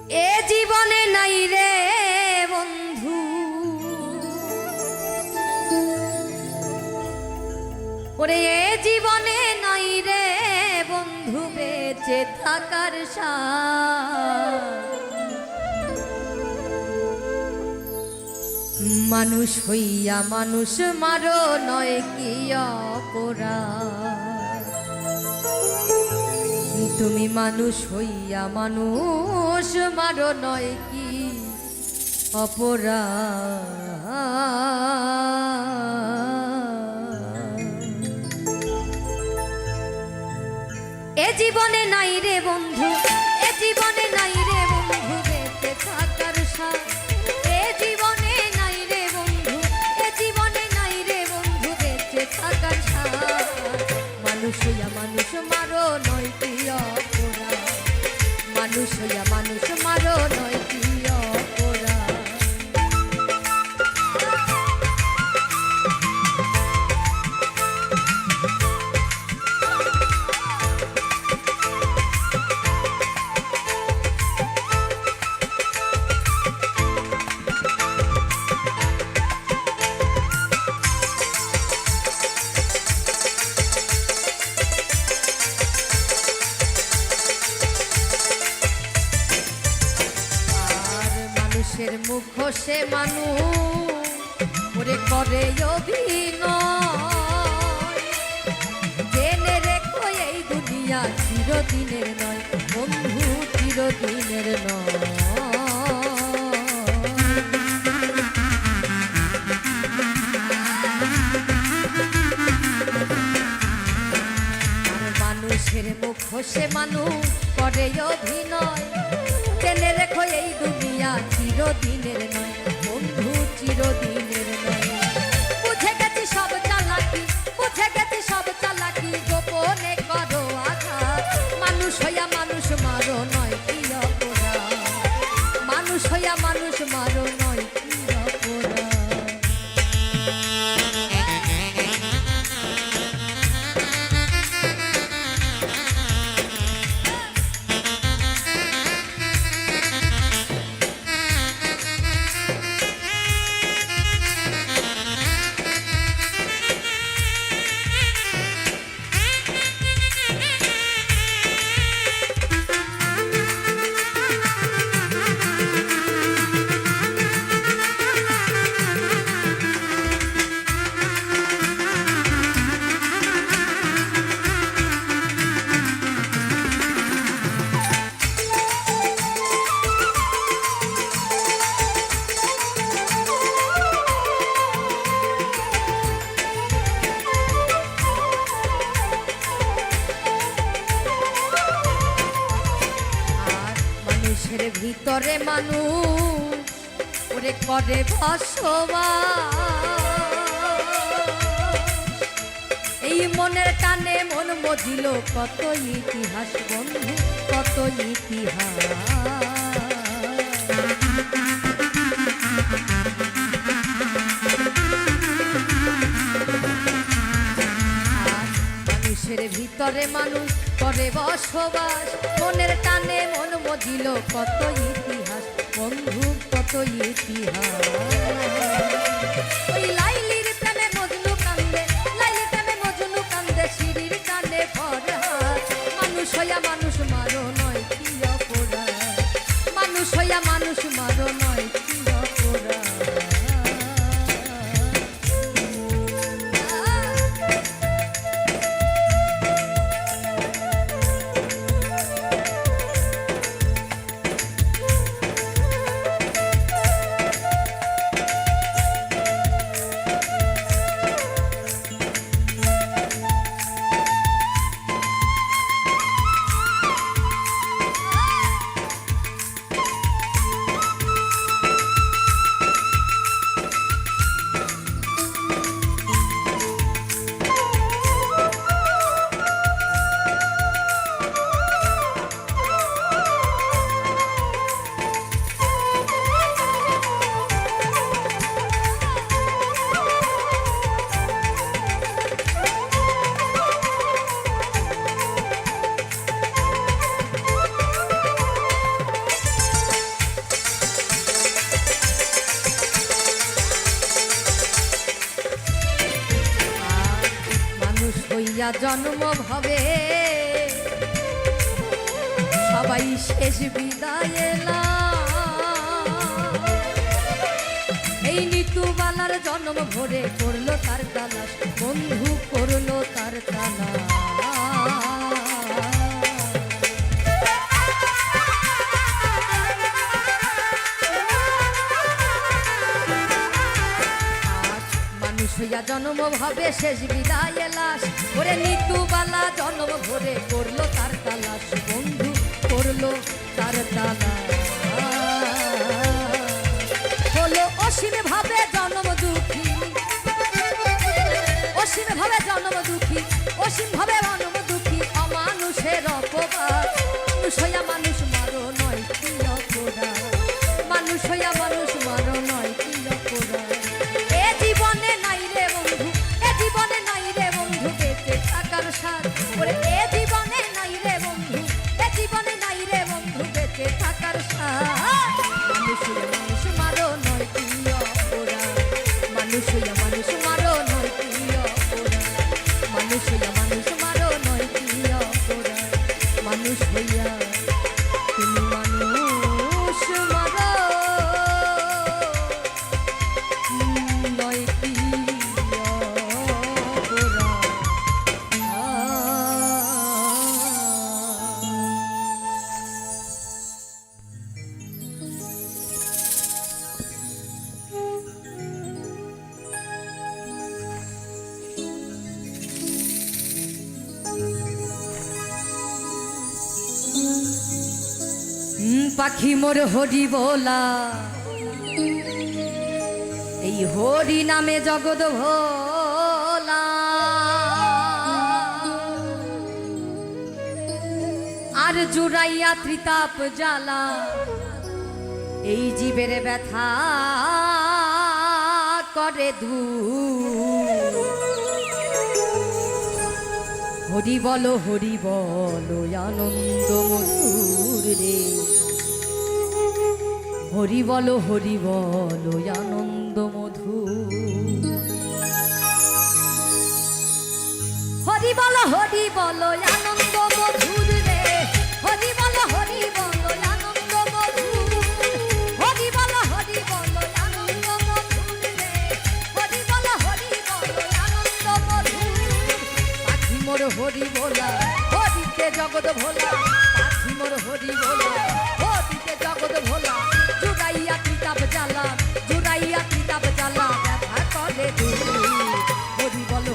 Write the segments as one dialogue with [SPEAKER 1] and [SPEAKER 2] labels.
[SPEAKER 1] এ জীবনে নাই রে বন্ধু, ওরে এ জীবনে নাই রে বন্ধু বেঁচে থাকার সাথ। মানুষ হইয়া মানুষ মারো নয় কি অপরাধ, তুমি মানুষ হইয়া মানুষ মারো নয় কি অপরাধ। এ জীবনে নাই রে বন্ধু, এ জীবনে নাই রে বন্ধু বেঁচে থাকার সাথ। এ জীবনে নাই রে বন্ধু, এ জীবনে নাই রে বন্ধু বেঁচে থাকার সাথ। মানুষ হইয়া মানুষ মারো নয় কি অপরাধ, মানুষ হইয়া মানুষ মারো নয় কি অপরাধ। মানুষের মুখ সে মানুষ ওরে করে অভিনয়, জেনে রেখো এই দুনিয়া চিরদিনের নয় বন্ধু, চিরদিনের নয়। মানুষের মুখ সে মানুষ করে অভিনয়, জেনে রেখো এই দুনিয়া চিরদিনের নয় বন্ধু, চিরদিনের নয়। বুঝে গেছি সব চালাকি, বুঝে গেছি সব চালাকি, গোপনে করো আঘাত। মানুষ হইয়া মানুষ মারো নয় কি অপরাধ, মানুষ হইয়া মানুষ মারো নয় কি অপরাধ। মানুষের ভিতরে মানুষ ওরে করে বসবাস, এই মনের টানে মন মজিল কত ইতিহাস বন্ধু, কত ইতিহাস। মানুষের ভিতরে মানুষ করে বসবাস, মনের টানে মন মজিল কত ইতিহাস বন্ধু, কত ইতিহাস। ওই লাইলির প্রেমে মজনু কান্দে, লাইলির প্রেমে মজনু কান্দে, সিঁড়ির টানে ফরহাদ। মানুষ হইয়া মানুষ মারো নয় কি অপরাধ, মানুষ হইয়া মানুষ মারো নয় কি অপরাধ। হইয়া জন্ম ভাবে সবাই শেষ বিদায় এলা এই নিতুবালার জন্ম ভরে করলো তার তালাশ বন্ধু করলো তার তালাশ হইয়া জন্ম ভাবে শেষ বিদায় লাশ ওরে নিতুবালা জন্ম ভরে করলো তার তালাশ বন্ধু করলো তার তালাশ হলো অসীম ভাবে জন্ম দুঃখী অসীম ভাবে জন্ম দুঃখী অসীম ভাবে জন্ম দুঃখী অমানুষের অপবাদ মানুষ হইয়া মানুষ মারো নয় কি অপরাধ মানুষ হইয়া মানুষ মারো নয় কি অপরাধ এ জীবনে নাই রে বন্ধু এ জীবনে নাই রে বন্ধু বেঁচে থাকার স্বাদ ওরে এ জীবনে নাই রে বন্ধু এ জীবনে নাই রে বন্ধু বেঁচে থাকার স্বাদ মানুষ হইয়া মানুষ মারো নয় কি অপরাধ মানুষ হইয়া মানুষ মারো নয় কি অপরাধ মানুষ হইয়া মানুষ মারো নয় কি অপরাধ মানুষ হইয়া তুমি মানুষ মারো নয় কি পাখি মোর হরি বলা এই হরি নামে জগৎ ভোলা আর জুড়াইয়া ত্রিতাপ জ্বালা এই জীবের ব্যথা করে দূর হরি বলো আনন্দ মধুর রে হরি বলো আনন্দ মধুর হরি বলো আনন্দ মধুর রে হরি বলো আনন্দ মধুর হরি বলো আনন্দ মধুর রে হরি বলো আনন্দ মধুর পাখি মোর হরি বলা হরিতে জগৎ ভোলা পাখি মোর হরি বলা হরিতে জগৎ ভোলা জুড়াইয়া ত্রিতাপ জ্বালা ব্যথা করে দূর হরি বলো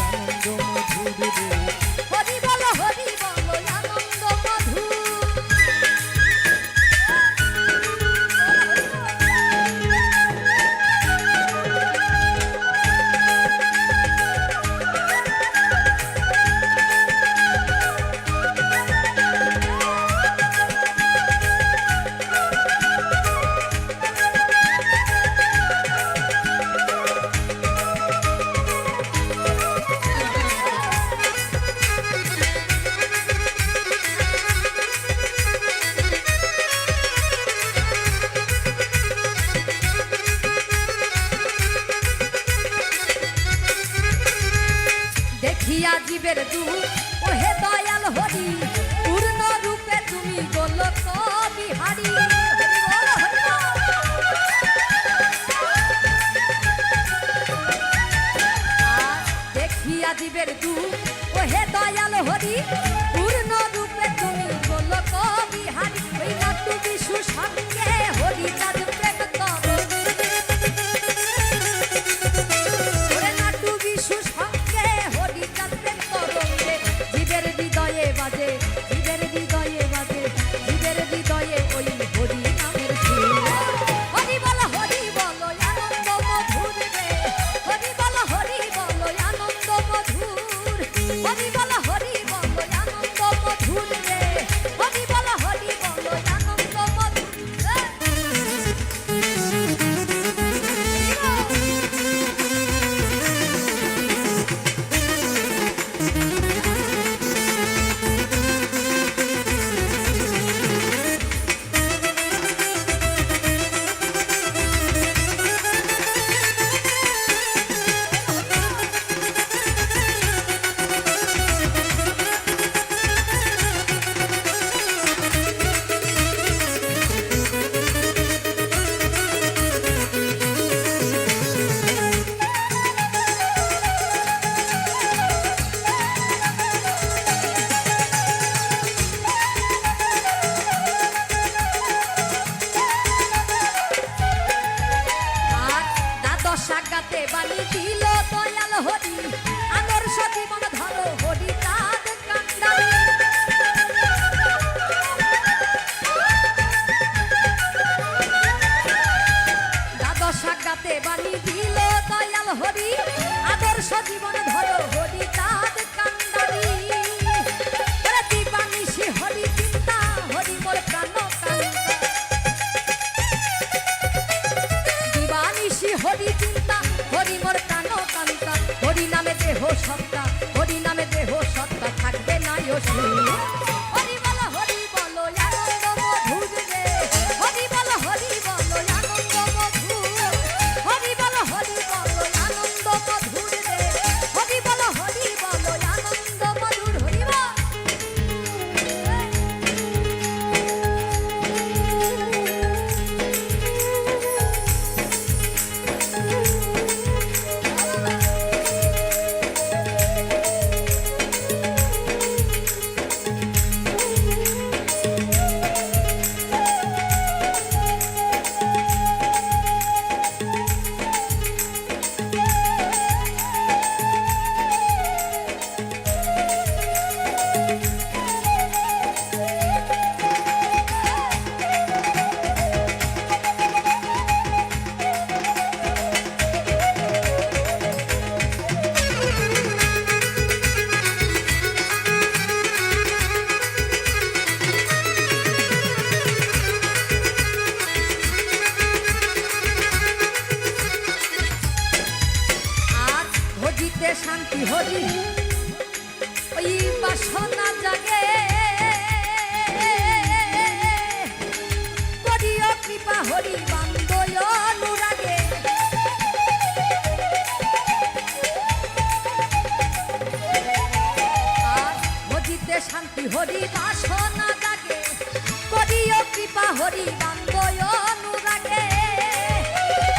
[SPEAKER 1] আনন্দ মধুর রে হরি বলো আনন্দ মধুর দেখিয়া জীবের দুঃখ ওহে দয়াল হরি পূর্ণ রূপে তুমি গোলক বিহারী দেখিয়া জীবের দুঃখ ওহে দয়াল হরি পূর্ণ রূপে তুমি গোলক বিহারী ওই নাটু বিশু সঙ্গে হরি কাজ প্রেম করো ওরে নাটু বিশু সঙ্গে হরি কাজ প্রেম করো জীবের হৃদয়ে বাজে জীবের হৃদয়ে ওই হরি নামের সুর হরি বলো আনন্দ মধুর রে হরি বলো আনন্দ মধুর হরি বলো আনন্দ হরি আদর্শ জীবন ধরো হরি চাঁদ কান্দারি দিবানিশি হরি চিন্তা হরি মোর প্রাণ কান্তা দিবানিশি হরি চিন্তা হরি মোর প্রাণ কান্তা হরি নামে দেহ সত্তা হরি নামে দেহ সত্তা থাকবে না অসুর হরি বলো আনন্দ মধুর রে হরি বলো আনন্দ মধুর হরি বলো আনন্দ মধুর রে হরি বলো আনন্দ মধুর হরি বল শান্তি হরি ওই বাসনা জাগে করিও কৃপা হরি বান্দয় অনুরাগে আর ভজিতে শান্তি হরি বাসনা জাগে করিও কৃপা হরি বান্দয় অনুরাগে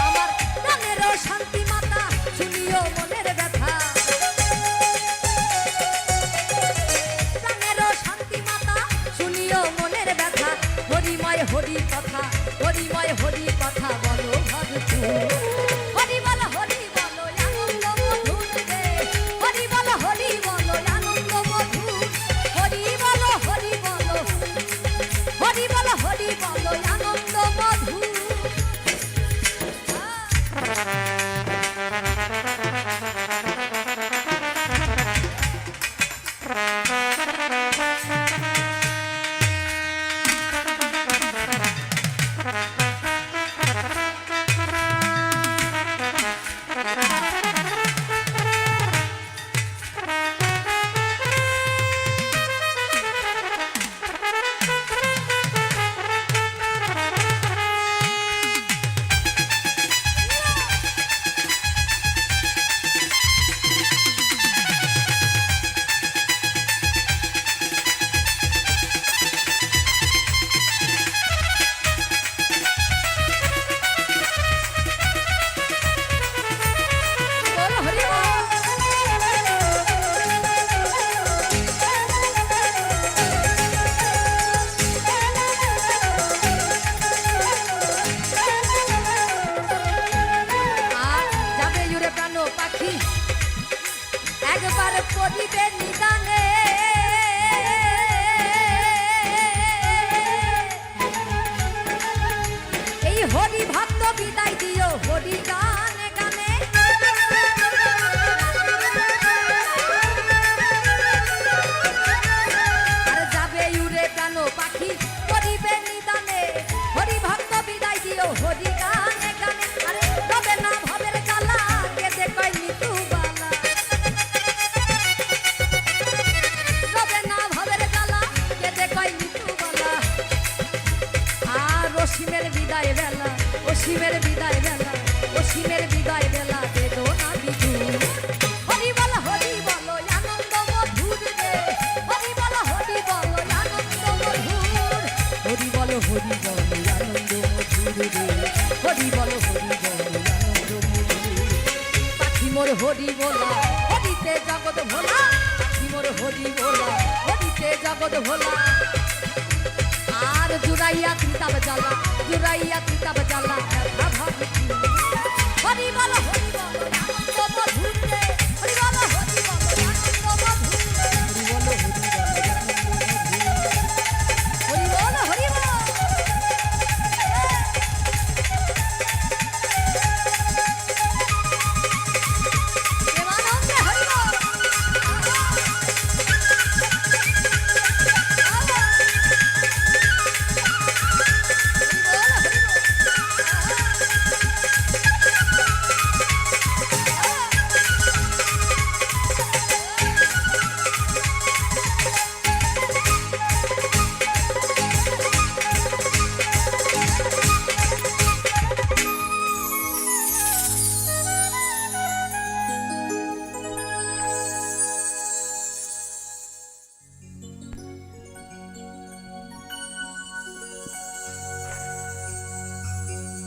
[SPEAKER 1] আমার প্রাণেরও শান্তি মাতা শুনিও মনের ব্যথা প্রাণেরও শান্তি মাতা শুনিও মনের ব্যথা হরিময় হরি কথা হরিময় হরি কথা বলো ভগতু হরি বলো আনন্দ মধুর রে হরি বলো আনন্দ মধুর হরি বলো আনন্দ মধুর একবার পড়িবে নিদানে এই হরি ভক্ত বিদায় দিও হরি গানে গানে আর যাবে উড়ে প্রাণ পাখি পড়িবে নিদানে হরি ভক্ত বিদায় দিও হরি গানে গানে আরে তবে না ভবের জ্বালা কেঁদে কই মৃত্যু বালা অসীমের বিদায় বেলা অসীমের বিদায় বেলা অসীমের বিদায় বেলা বেদো না বিধু হরি বল আনন্দ মধুর রে হরি বল আনন্দ মধুর হরি বল আনন্দ মধুর রে হরি বল আনন্দ মধুর পাখি মোর হরি বলা হরিতে জগৎ ভোলা পাখি মোর হরি বলা হরিতে জগৎ ভোলা আর জুড়াইয়া তিতাব জ্বালা হরি বল আনন্দ মধুর রে হরি বল আনন্দ মধুর হরি বল হরি বল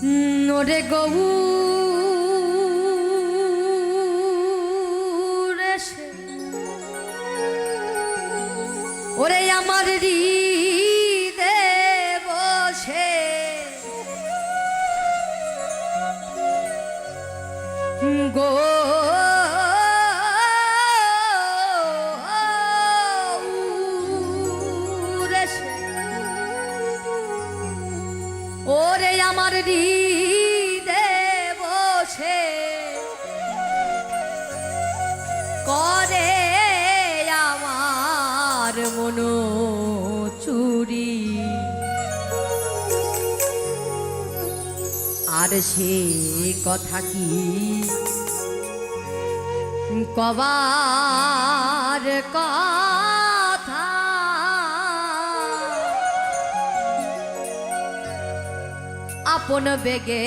[SPEAKER 1] ওরে গৌ ওরে আমার হৃদে বসে গো ওরে আমার হৃদে বসে করে আমার মন চুরি আর সে কথা কি কবার কথা আপন বেগে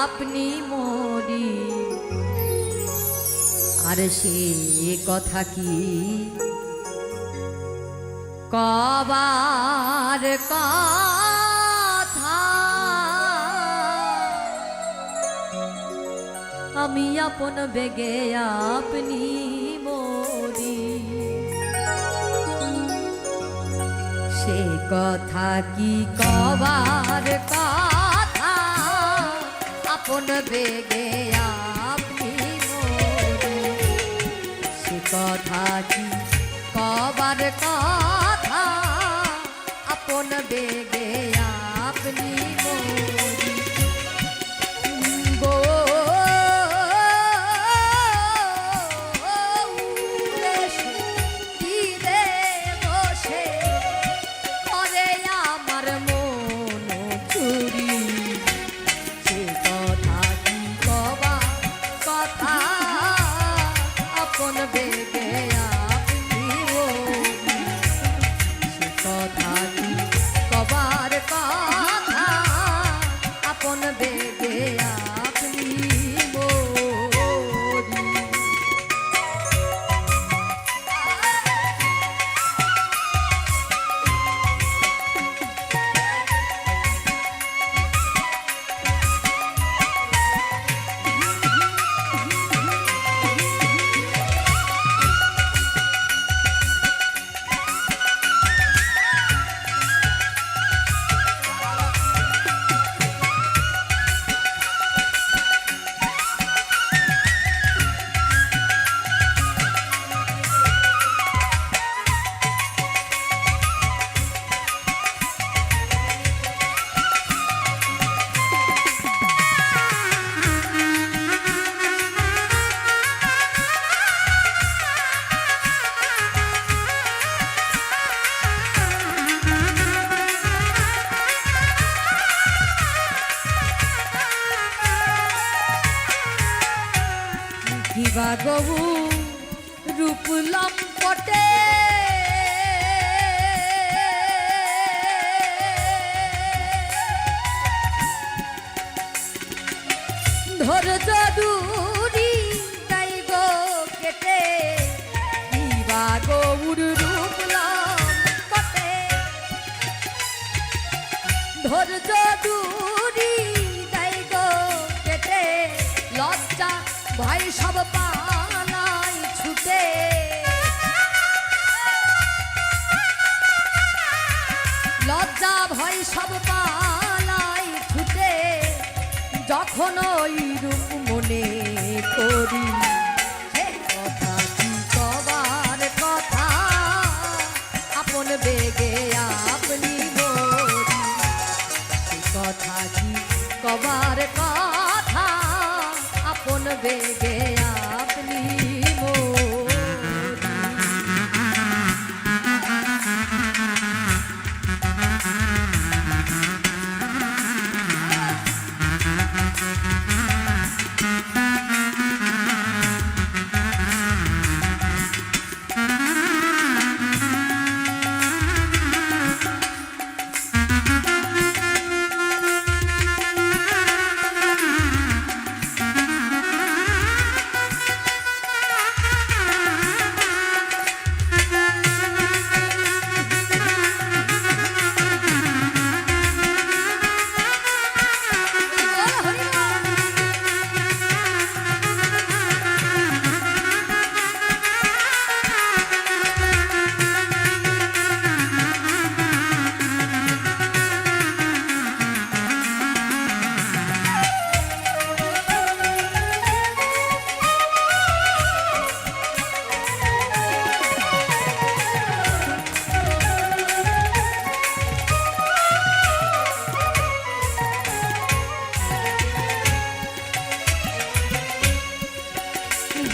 [SPEAKER 1] আপনি মরি আর সে কথা কি কবার কথা আমি আপন বেগে আপনি মরি সে কথা কি কবার কথা আপন বেগে আপনি মরি সে কথা কি কবার কথা আপন বেগে আপনি মরি গো কিবা গবু রূপ লম্পটে ধৈর্য দূরি তাই গো কেটে কিবা গৌর রূপ লম্পটে ধৈর্য দূরি তাই গো কেটে লজ্জা ভাই সব পালাই ছুটে লজ্জা ভয় সব পালাই ছুটে যখন ওই রূপ মনে করি সে কথা কি কবার কথা আপন বেগে আপনি মরি সে কথা কি কবার কথা আপন বেগে আপনি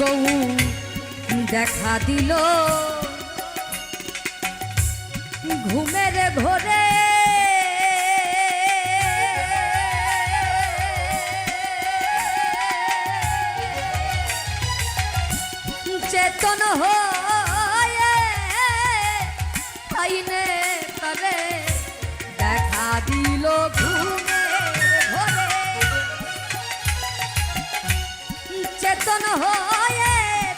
[SPEAKER 1] গৌ দেখা দিল ঘুমের ঘোরে চেতন হয়ে আইনে তরে দেখা দিল ঘুমের ঘোরে চেতন হয়ে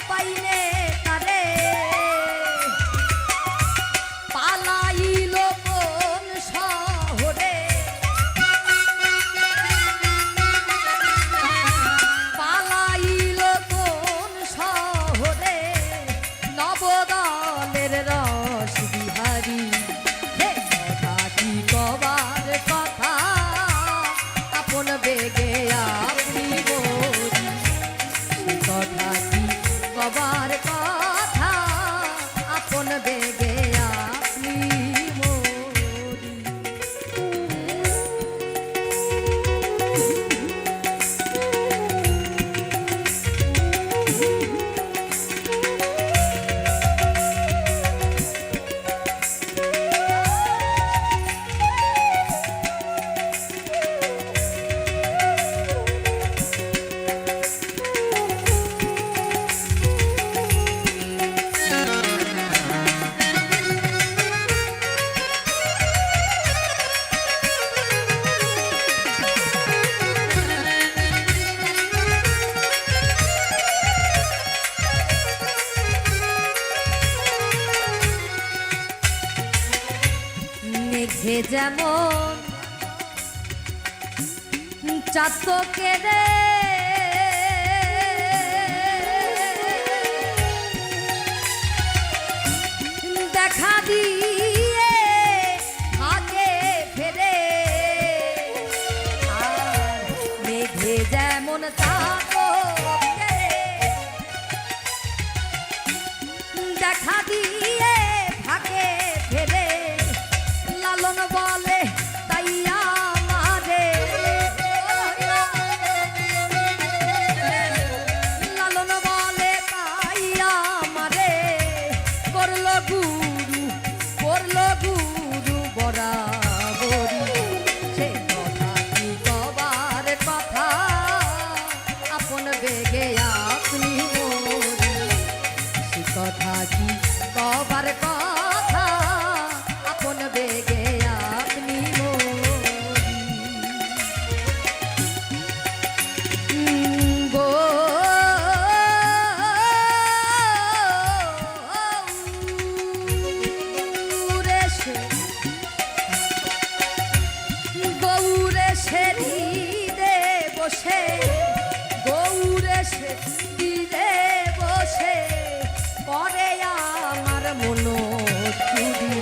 [SPEAKER 1] পাইনে তারে পালাইল কোন শহরে পালাইল কোন শহরে নবদলের রস বিহারী হে কথা কি কবার কথা আপন বেগে আপনি বলি কথা কি কবার কথা আপন বেগে আপনি মরি মেঘে যেমন চাতকে রে দেখা দিয়ে আগে ফেরে আর মেঘে যেমন চাতকে রে দেখা দিয়ে ভাগে ফেরে লালন বলে তাইয়া মারে লালন বলে তাইয়া মারে করলো গুরু বরাবরি সে কথা কি কবার কথা আপন বেগে আপনি মরি সে কথা কি কবার কথা আপন বেগে আপনি গো গৌরে সে দিদে বসে গৌরে সে দিদে বসে করে আমার মনো চুরি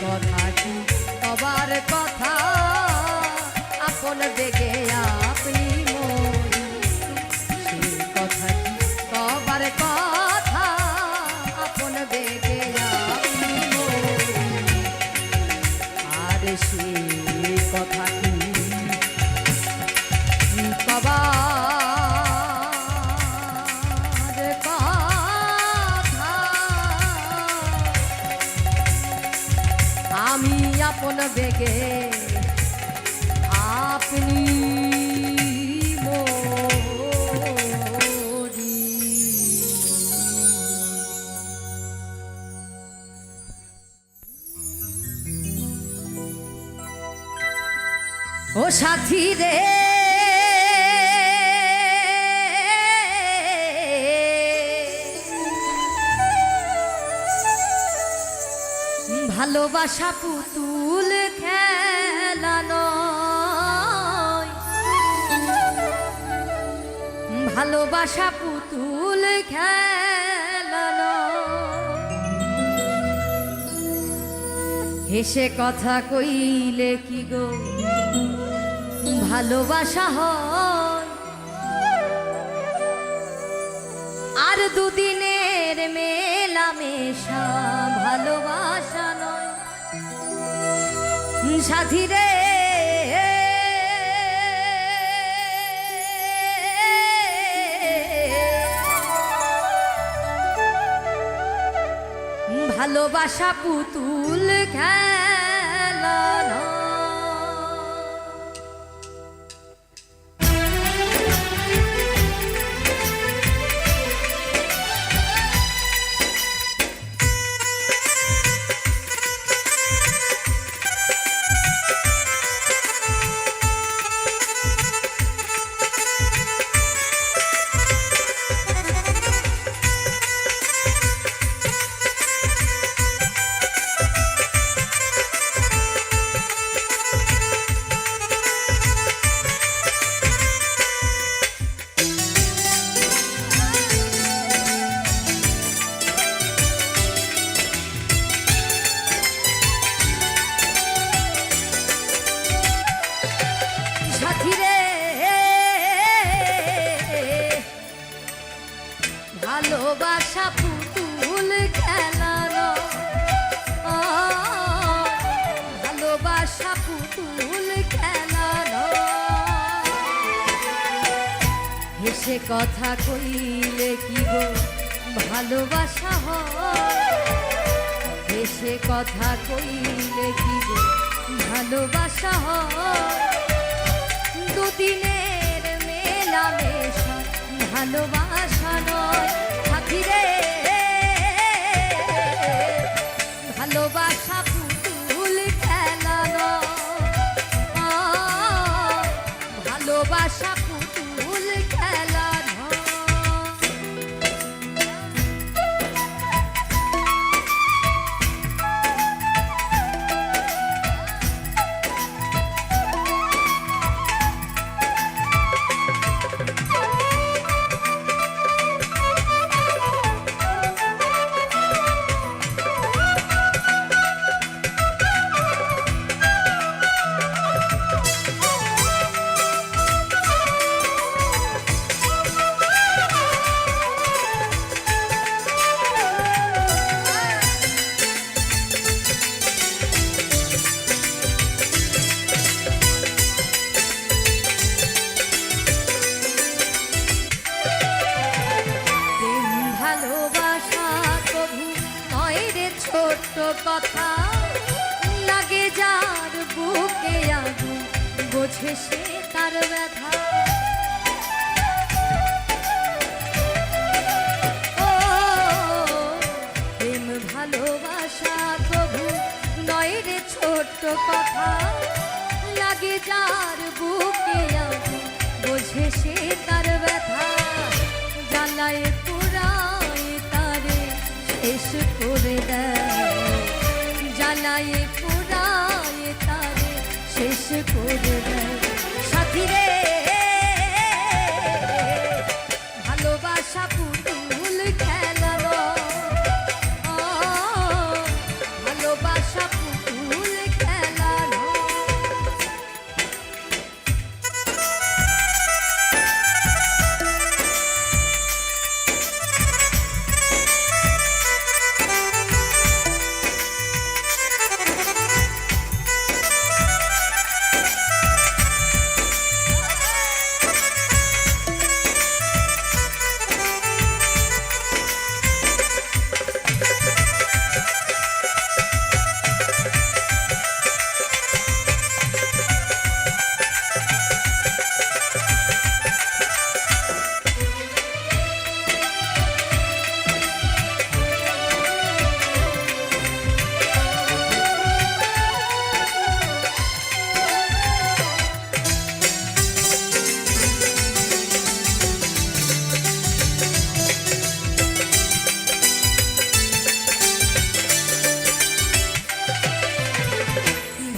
[SPEAKER 1] কথা কি কবার কথা আপন বেগে আপনি মরি সে কথা কি কবার কথা আপন বেগে আপনি মরি আর সে কথা কি কবার কথা আমি আপন বেগে আপনি মরি ও সাথী রে ভালোবাসা পুতুল খেলা নয় ভালোবাসা পুতুল খেলা নয় হেসে কথা কইলে কি গো ভালোবাসা হয় আর দুদিনের মেলামেশা ভালোবাসা নয় সাথী রে ভালোবাসা পুতুল খেলা নয়। ভালোবাসা পুতুল খেলানো, ভালোবাসা পুতুল খেলানো। হেসে কথা কইলে কি গো ভালোবাসা হয়? হেসে কথা কইলে কি গো ভালোবাসা হয়? দুদিনের মেলামেশা ভালোবাসা নয় সাথী রে। ভালোবাসা পুতুল খেলানো, ভালোবাসা পুতুল খেলানো। ছোট্ট কথা লাগে যার বুকে আগুন, বোঝে সে তার ব্যথা। ও প্রেম ভালোবাসা তবু নয় রে ছোট্ট কথা, লাগে যার বুকে আগুন, বোঝে সে তার ব্যথা। জ্বালায় পুরায় তারে শেষ করে দেয়, জ্বালায় পুরায় তারে শেষ করে দেয় সাথী রে। ভালোবাসা পুতুল খেলানো, ভালোবাসা পুতুল খেলানো।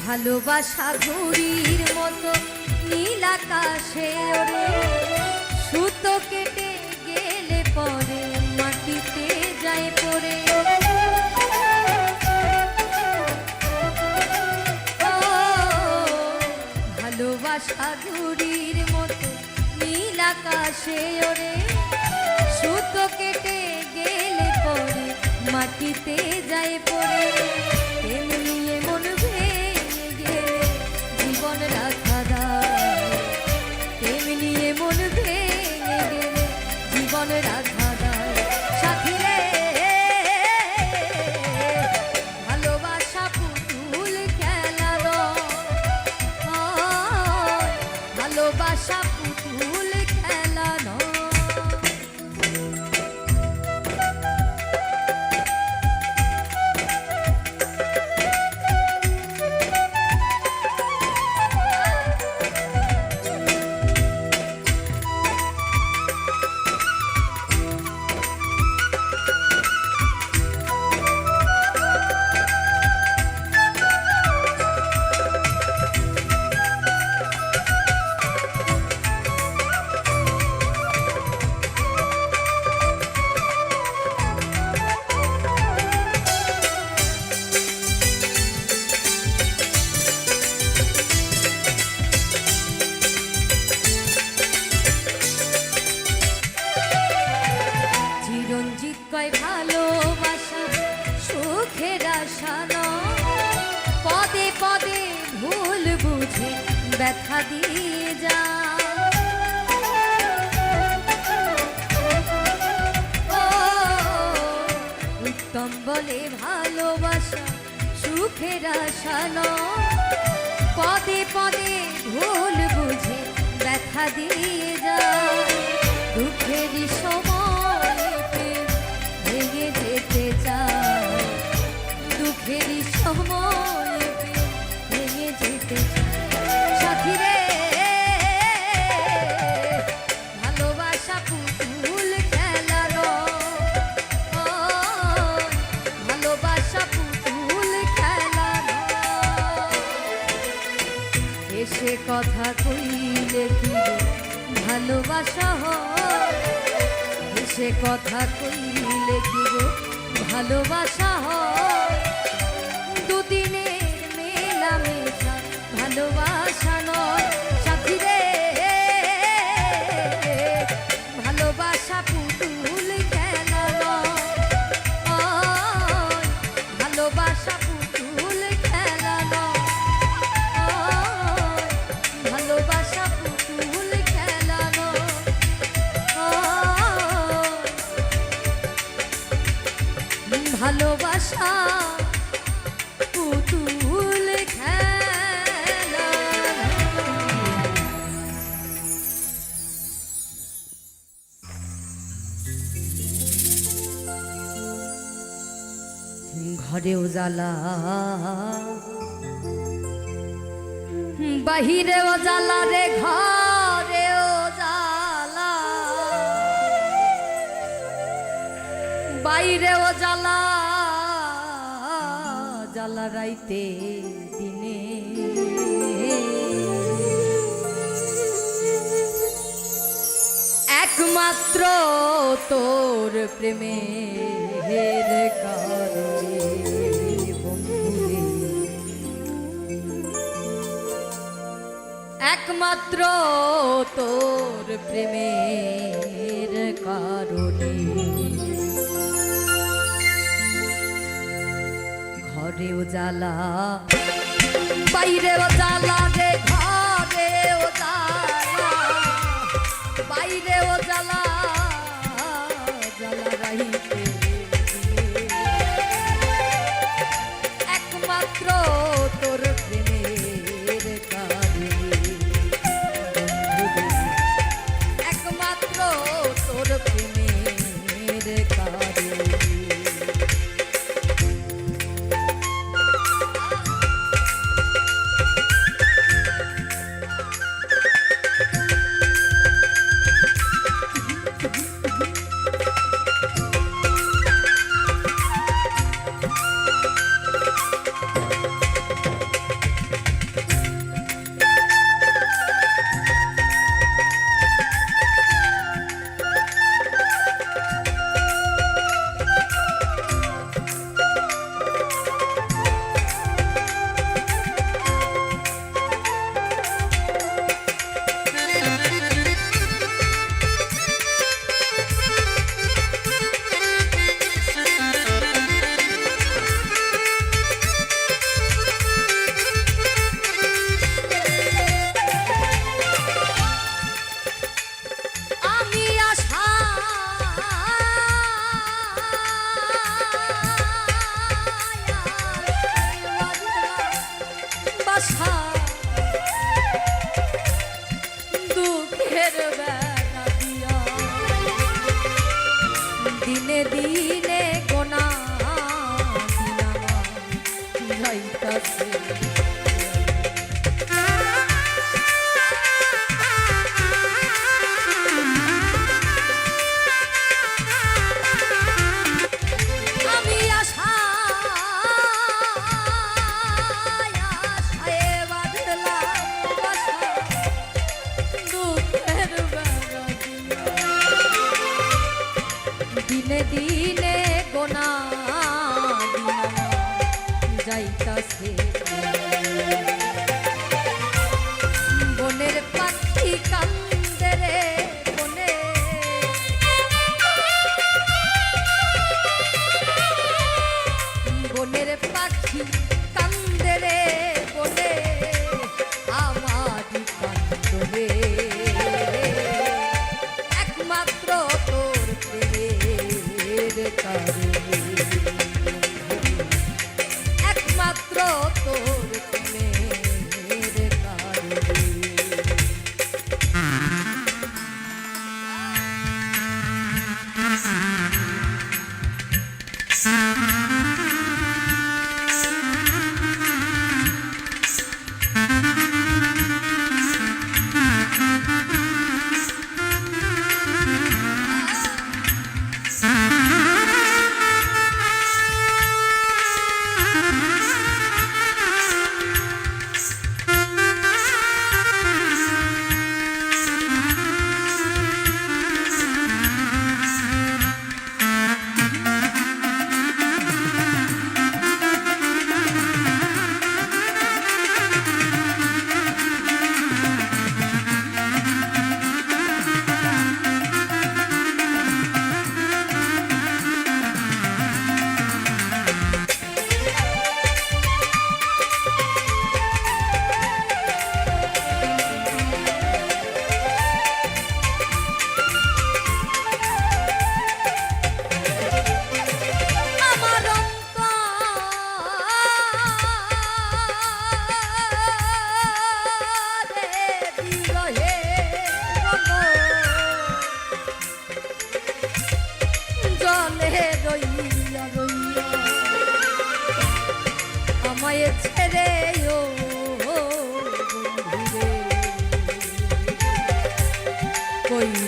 [SPEAKER 1] ভালোবাসা ঘুড়ির মতো নীল আকাশে ওরে, সুতো কেটে গেলে পরে মাটিতে যায় পড়ে। ভালোবাসা ঘুড়ির মতো নীল আকাশে ওরে, সুতো কেটে গেলে পরে মাটিতে যায় পড়ে। তেমনিয়ে মন ভেঙে গেলে জীবন রাখা দায়, তেমনিয়ে মন ভেঙে গেলে জীবন রাখা দায় সাথী রে। ভালোবাসা পুতুল খেলানো। কয় ভালোবাসা সুখের আশা নয়, পদে পদে ভুল বুঝে ব্যথা দিয়ে যা। উত্তম বলে ভালোবাসা সুখের আশা নয়, পদে পদে ভুল বুঝে ব্যথা দিয়ে যা। দুঃখেরই সময় ভেঙে যেতে চায়, দুঃখেরই সময় ভেঙে যেতে চায়। সাথী রে ভালোবাসা পুতুল খেলানো, ভালোবাসা পুতুল খেলানো। এসে কথা কইলে কি ভালোবাসা হয়, সে কথা কইলে কি গো ভালোবাসা হয়। দুদিনের মেলামেশা ভালোবাসা নয়। সাথী রে ভালোবাসা পুতুল খেলানো, ভালোবাসা পুতুল খেলানো, ভালোবাসা পুতুল খেলানো। ভালোবাসা পুতুল খেলা। ঘরেও জ্বালা বাহিরেও জ্বালা রে, ঘরেও জ্বালা বাইরেও জ্বালা, জ্বালা রাইতে দিনে। একমাত্র তোর প্রেমের কারণে বন্ধুরে, একমাত্র তোর প্রেমের কারণে। ঘরেও জ্বালা বাইরেও জ্বালা রে, ঘরেও জ্বালা বাইরেও জ্বালা, জ্বালা রাইতে একমাত্র তোর প্রেমের কারণে। একমাত্র তোর প্রেমের কারণে।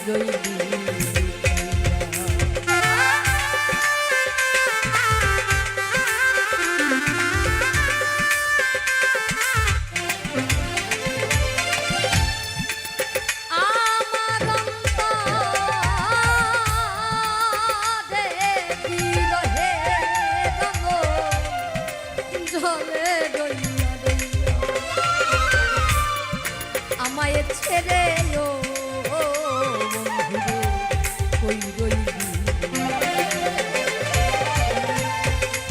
[SPEAKER 1] রইলি ছেড়ে কই রইলি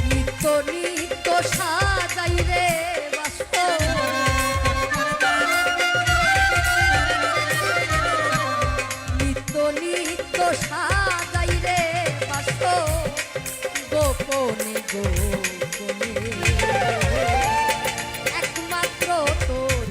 [SPEAKER 1] নিত্য নিত্য সাজাই রে বাস্ত নিত্য নিত্য সাজাই রে বাস্ত গোপনে গোপনে একমাত্র তোর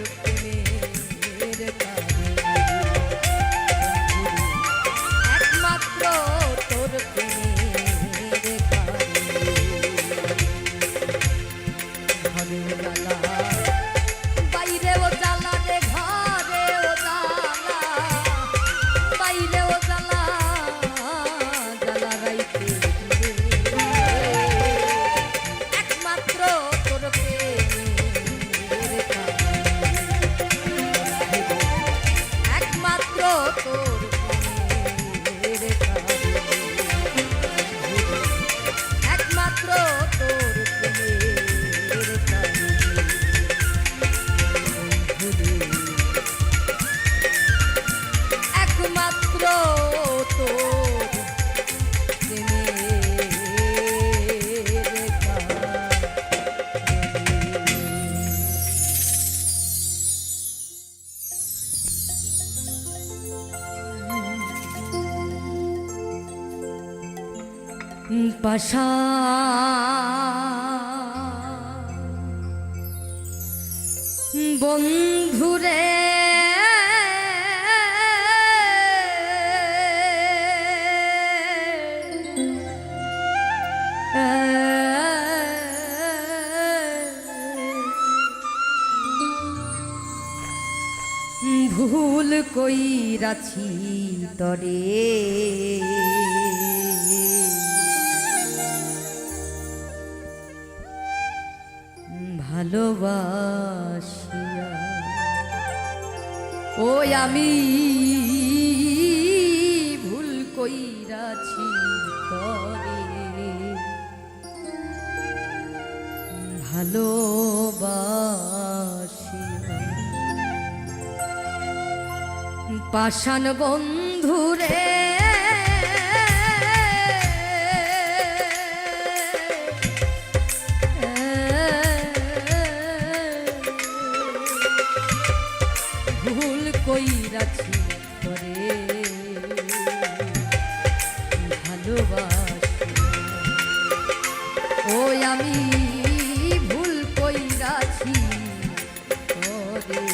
[SPEAKER 1] পাশা বন্ধুরে ভুল কইরাছি তরে ভালোবাসিয়া ওই আমি ভুল কইরাছি তরে ভালোবাসিয়া পাষাণ বন্ধুরে ভুল কইরাছি তোরে ভালোবাসি ওই আমি ভুল কইরাছি তোরে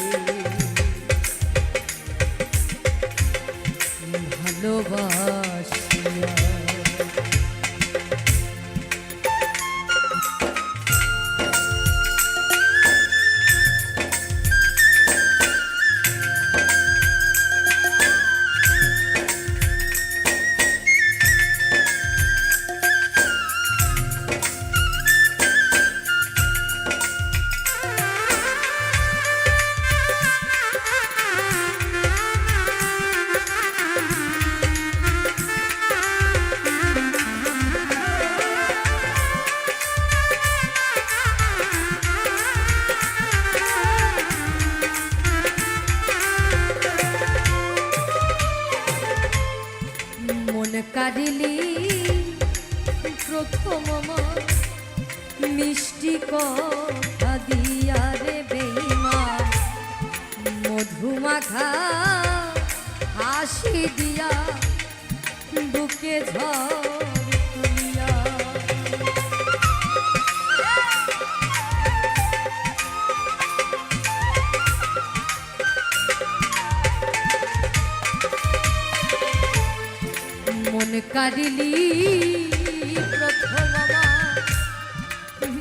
[SPEAKER 1] ভালোবাসিয়া কাঁদিলি প্রথম মিষ্টি কথা দিয়া রে বেঈমান মধুমাখা হাসি দিয়া বুকে ঝড় তুলিয়া মন কাঁদিলি প্রথম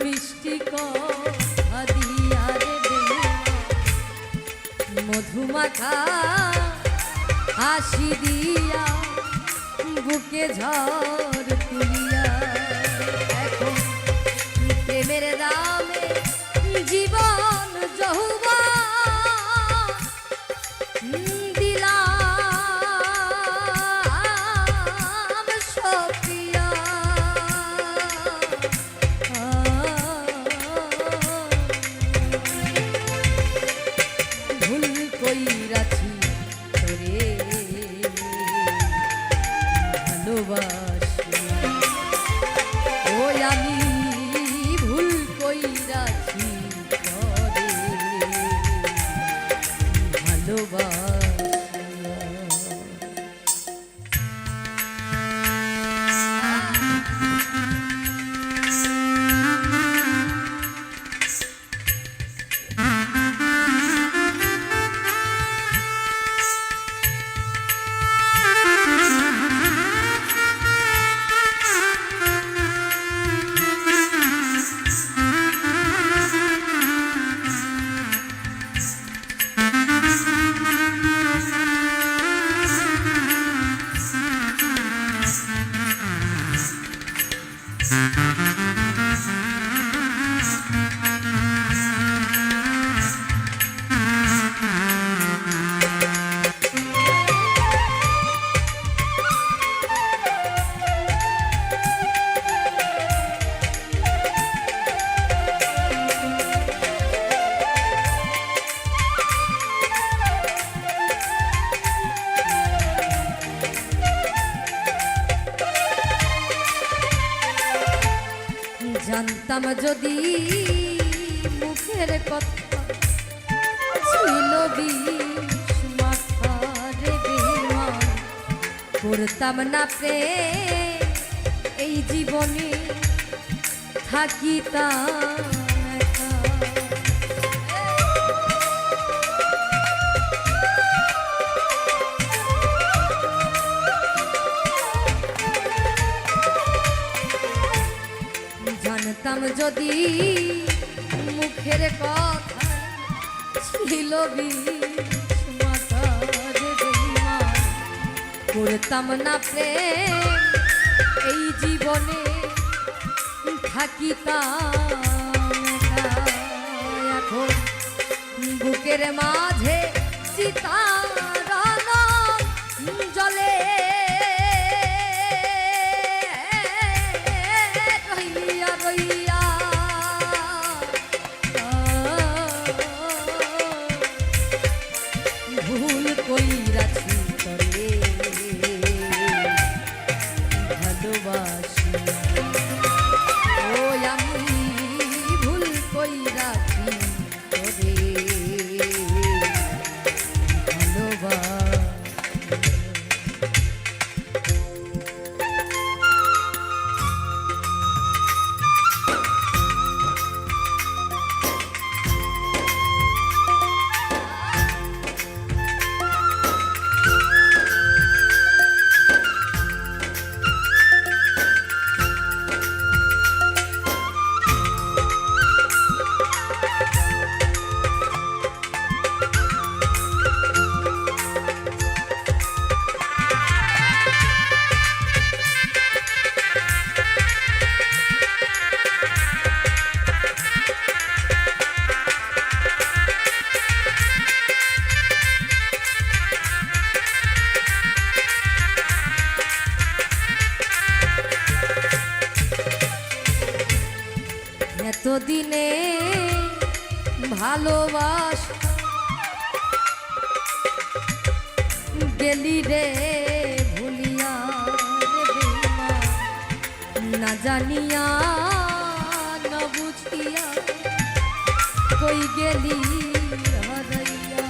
[SPEAKER 1] মিষ্টি কথা দিয়া রে বেঈমান মধুমাখা হাসি দিয়া বুকে ঝড় তুলিয়া এখন প্রেমের দামে জীবন যৌবন দিলাম সপিয়া ভুল কইরাছি তোরে ভালোবাসি ওই আমি ভুল কইরাছি তোরে ভালোবাসি জানতাম যদি মুখের কথা ছিল বিষ মাথারে বেঈমান করতাম না প্রেম এই জীবনে থাকিতাম একা। জানতাম যদি মুখের কথা ছিল বিষ মাথারে বেঈমান করতাম না প্রেম এই জীবনে থাকিতাম একা। এখন বুকের মাঝে চিতার জলে রইয়া রইয়া ভুল কইরাছি তরে ভালোবাসি ওই আমি ভুল কইরাছি তরে ভালোবাসি। এতদিনে ভালোবাসা গেলি রে ভুলিয়া রে বেঈমান না জানিয়া না বুঝিয়া কই গেলি হারাইয়া।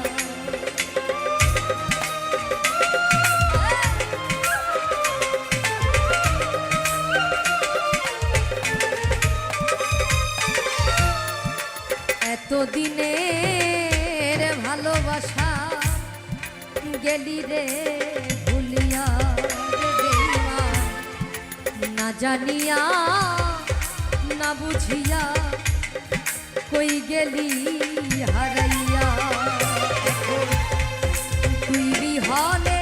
[SPEAKER 1] এতদিনের ভালোবাসা গেলি রে ভুলিয়া রে বেঈমান না জানিয়া না বুঝিয়া কই গেলি হারাইয়া। তুই বিহনে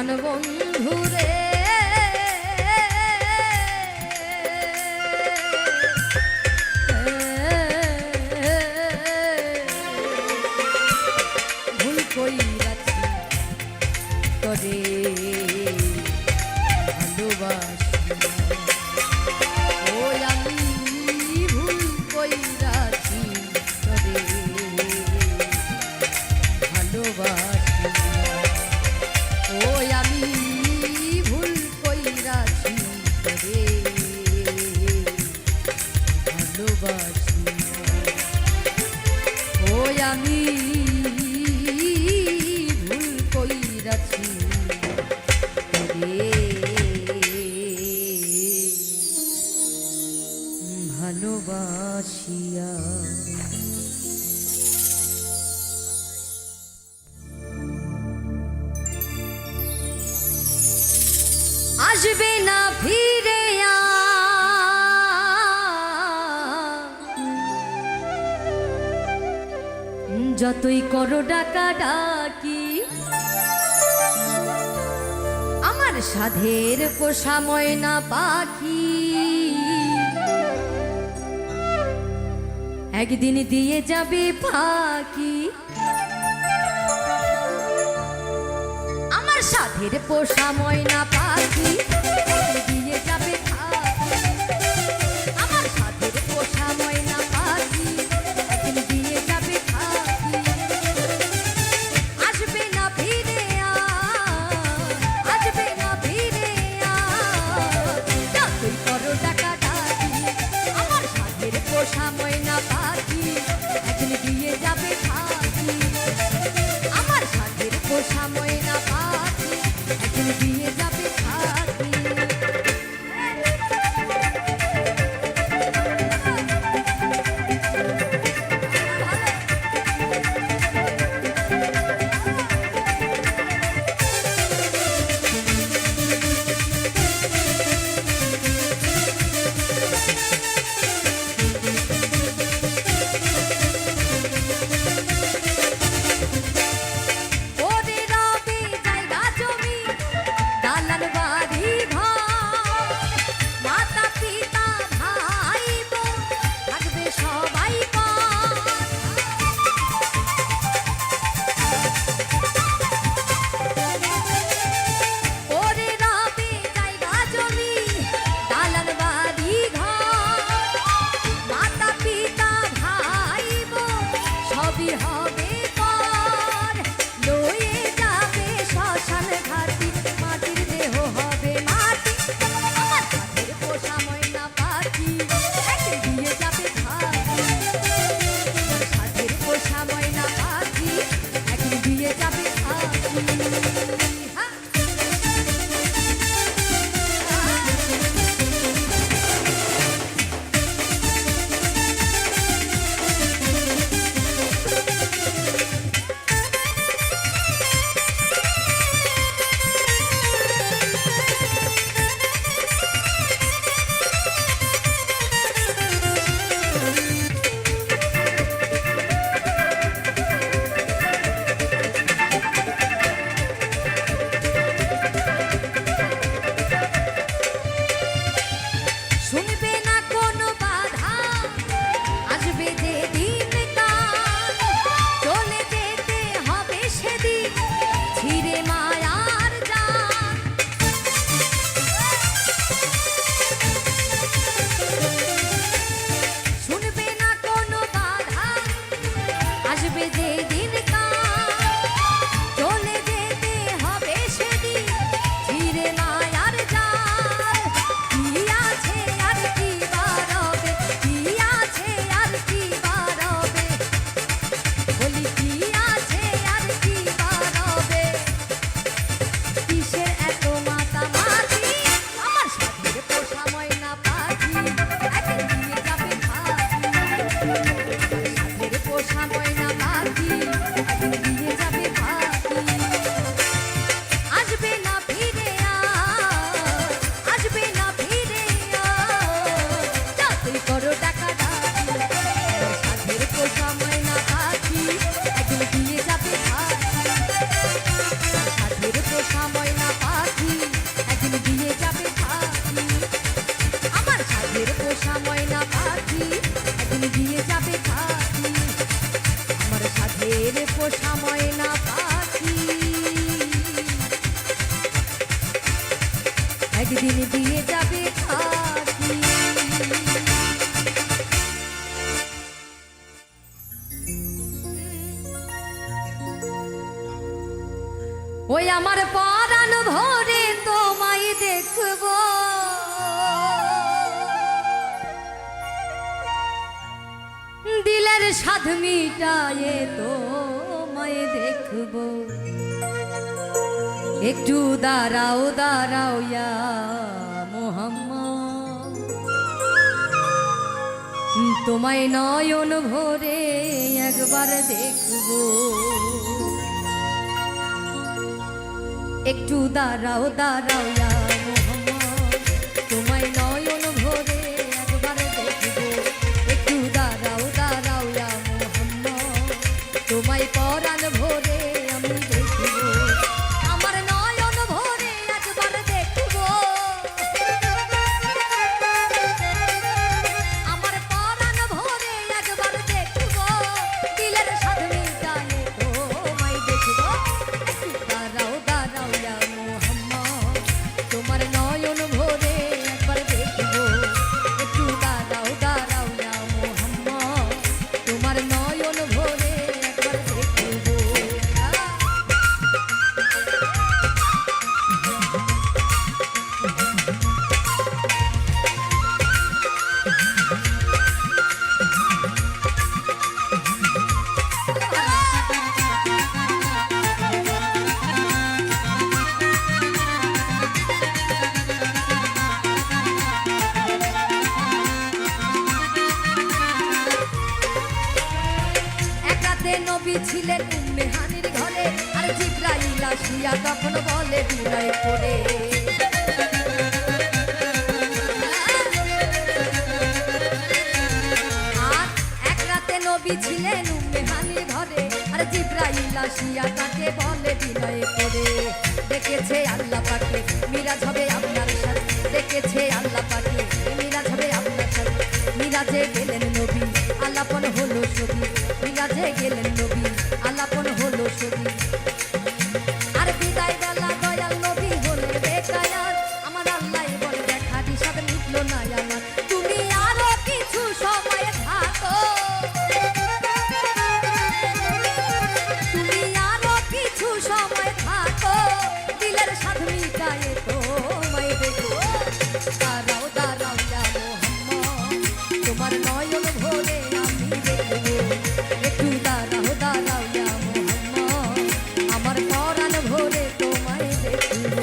[SPEAKER 1] প্রাণ বন্ধু রে ভুল কইরাছি তোরে ভালোবাসি ওই আমি ভুল কইরাছি তোরে ভালোবাসি ওই আমি ভুল কইরাছি তোরে ভালোবাসি ওই আমি ভুল কইরাছি তোরে ভালোবাসিয়া আসবে না ফিরে যতই করো ডাকা ডাকি আমার সাধের পোষা ময়না পাখি একদিন দিয়ে যাবে ফাঁকি আমার সাধের পোষা ময়না পাখি দিয়ে যাবে ফাঁকি আমার সাধের পোষা ময়না পাখি একদিন দিয়ে যাবে ফাঁকি আসবে না ফিরে আসবে না ফিরে যতই করো ডাকা ডাকি আমার সাধের পোষা ময়না পাখি একদিন দিয়ে যাবে ফাঁকি আমার সাধের পোষা ময়না পাখি একদিন দিয়ে যাবে ফাঁকি দিয়ে যাবে থাকি আমার সাধের পোষা ময়না পাখি একদিন দিয়ে যাবে থাকি ওই আমার পরাণ ভরে তোমায় দেখব দিলের সাধ মিটায়ে তোমায় দেখব একটু দাঁড়াও দাঁড়াও ইয়া মোহাম্মদ তোমায় নয়ন ভরে একবার দেখব একটু দাঁড়াও দাঁড়াও ইয়া মোহাম্মদ তোমায় নয়ন ভরে একবার দেখব একটু দাঁড়াও দাঁড়াও ইয়া মোহাম্মদ তোমায় পরাণ ভরে আমি দেখব আমার নয়ন ভরে একবার দেখব আমার পরাণ ভরে একবার দেখব দিলের সাধ মিটায়ে তোমায় দেখব দাঁড়াও দাঁড়াও ইয়া মোহাম্মদ তোমার নয়ন ভরে একবার দেখব একটু দাঁড়াও দাঁড়াও ইয়া মোহাম্মদ তোমার নয়ন ভরে একবার দেখব নবী ছিলেন উম্মে হানির ঘরে আর জিবরাইল আসিয়া তখন বলে বিনয় করে আর এক রাতে নবী ছিলেন উম্মে হানির ঘরে আর জিবরাইল আসিয়া তাকে বলে বিনয় করে দেখেছে আল্লাহ পাকে মিরাজ হবে আপনার সাথে দেখেছে আল্লাহ পাকে মিরাজ হবে আপনার সাথে মিরাজে গেলেন নবী আলাপন হলো ছবি মিরাজে গেলেন নবী আলাপন হলো ছবি আর বিদায় বেলা দয়াল নবী হলেন বেকায়ার আমার আল্লাহ বলে দেখা হিসাব মিটলো না আমার তুমি আরো কিছু সময় থাকো তুমি আরো কিছু সময় থাকো দিলের সাধ মিটায়ে তোমায় দেখো দাঁড়াও দাঁড়াও ইয়া মোহাম্মদ তোমার নয়ন ভরে আমি দেখব একটু দাঁড়াও দাঁড়াও ইয়া মোহাম্মদ আমার পরাণ ভরে তোমায় দেখব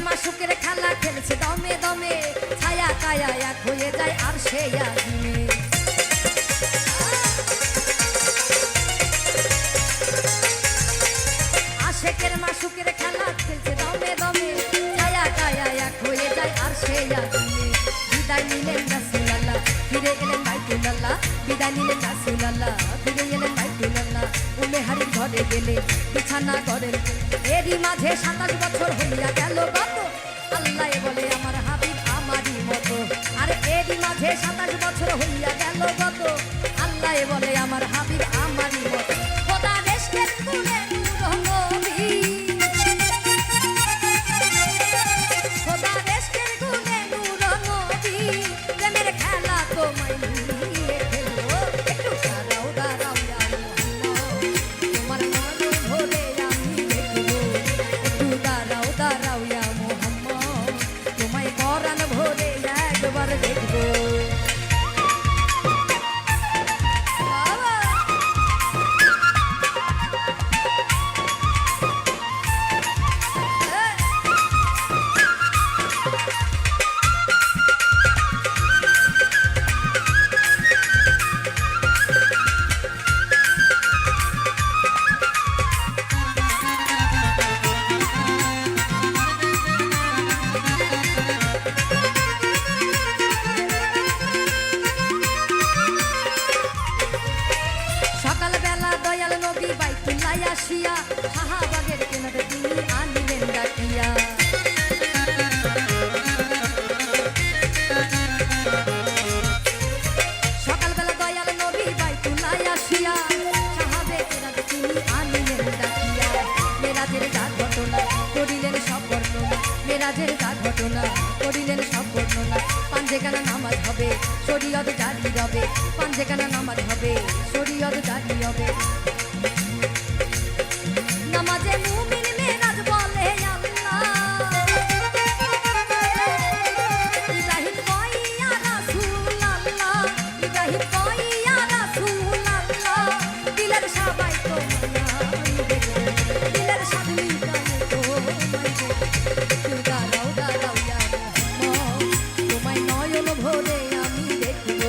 [SPEAKER 1] মাসুকের খেলা খেলছে দমে দমে ছায়া কায়া এক হয়ে যায় আর সে আগুনে আশেকের মাসুকের খেলা খেলছে দমে দমে ছায়া কায়া এক হয়ে যায় আর সে আগুনে বিদায় নিলেন রাসূলুল্লাহ ফিরে গেলেন বাইতুল্লাহ বিদায় নিলেন রাসূলুল্লাহ ফিরে গেলেন বাইতুল্লাহ উম্মে হানির ঘরে গেলে বিছানা করেন এরই মাঝে 27 বছর হইয়া গেল কত আল্লাহ বলে আমার হাবিব আমারই মতো আর এরই মাঝে 27 বছর হইয়া গেল কত আল্লাহ বলে আমার হাবিব আমারই মতো খোদা দেশকের গুণে নূর নবী খোদা দেশকের গুণে নূর নবী প্রেমের খেলা তোমায় নিয়ে খেলো একটু দাঁড়াও দাঁড়াও ইয়া মোহাম্মদ তোমার নয়ন ভরে আমি দেখব একটু দাঁড়াও দাঁড়াও ইয়া মোহাম্মদ করিলেন সব বর্ণনা। পাঞ্জেখানা নামাজ হবে শরীয়ত জারি হবে, পাঞ্জেখানা নামাজ হবে শরীয়ত জারি হবে। নামাজে মুমিন মেরাজ বলে আল্লাহ, ইব্রাহিম কয় ইয়া রাসূলুল্লাহ, ইব্রাহিম কয় ইয়া রাসূলুল্লাহ, দিলের সবাই তোমায় দেখবে, দিলের সাধনী গায়ে তোমায় দেখবে। একটু দাঁড়াও দাঁড়াও ইয়া মুহাম্মদ, তোমায় নয়ন ভরে আমি দেখবো।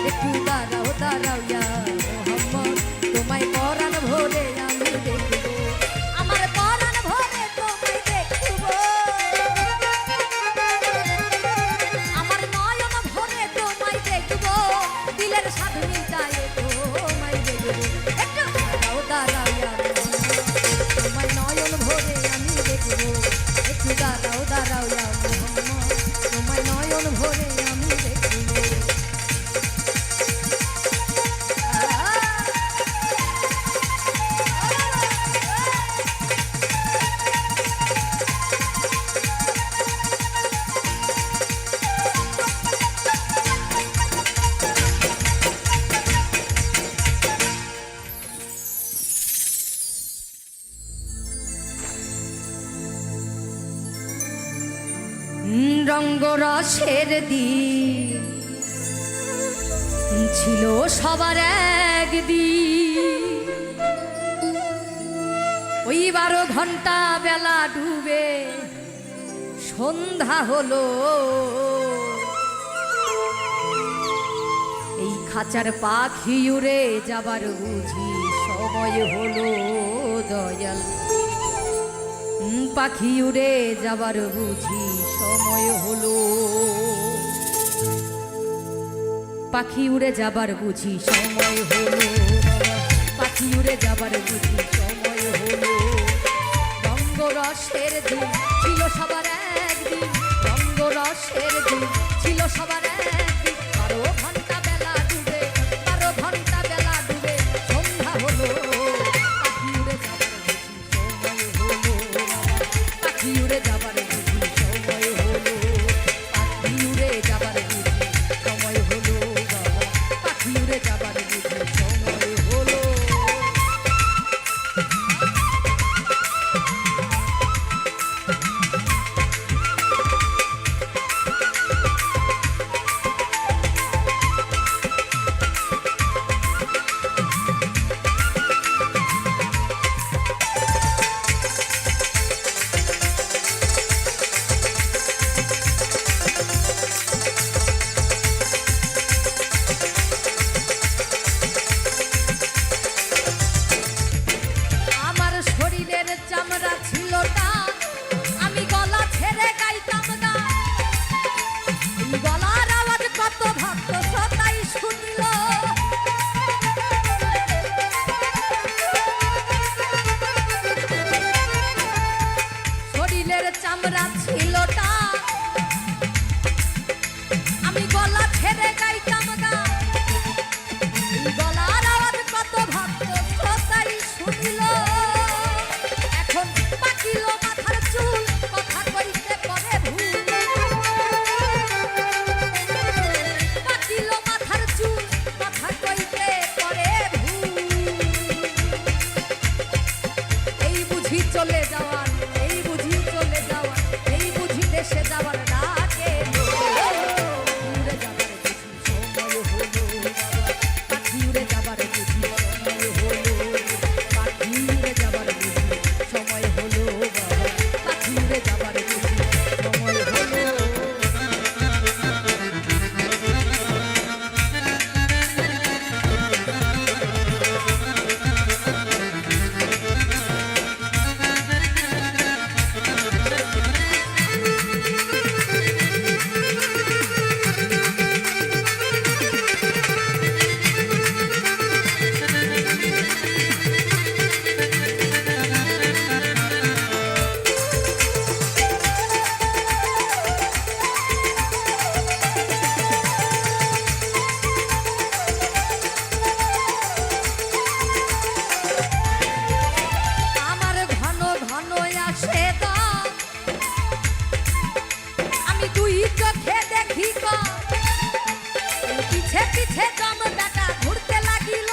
[SPEAKER 1] একটু দাঁড়াও দাঁড়াও ইয়া মুহাম্মদ, তোমায় পরাণ ভরে আমি দেখবো। আমার পরাণ ভরে তোমায় দেখবো, আমার নয়ন ভরে তোমায় দেখবো, দিলের সাধনী গায়ে তোমায় দেখবো। একটু দাঁড়াও দাঁড়াও ইয়া মুহাম্মদ, তোমায় নয়ন ভরে আমি দেখবো। একটু দাঁড়াও দাঁড়াও ইয়া মুহাম্মদ, তোমায় নয়ন ভরে আমি দেখবো। রঙ্গরসের দিন ছিল সবার একদিন, ওই 12 ঘন্টা বেলা ডুবে সন্ধ্যা হলো। এই খাঁচার পাখি উড়ে যাবার বুঝি সময় হলো দয়াল, পাখি উড়ে যাবার বুঝি সময় হলো, পাখি উড়ে যাবার বুঝি সময় হলো, পাখি উড়ে যাবার বুঝি সময় হলো। রঙ্গরসের দিন ছিল সবার একদিন, রঙ্গরসের দিন ছিল সবার একদিন, 12 ঘন্টা বেলা ডুবে, 12 ঘন্টা বেলা ডুবে সন্ধ্যা হলো। পাখি উড়ে যাবার বুঝি সময় হলো, পাখি উড়ে যাবার বুঝি সময় হলো, পাখি উড়ে যাবার বুঝি সময় হলো, পাখি উড়ে যাবার বুঝি সময় হলো। আমি দুই চোখে দেখি পিছে পিছে দম বেটা ঘুরতে লাগিল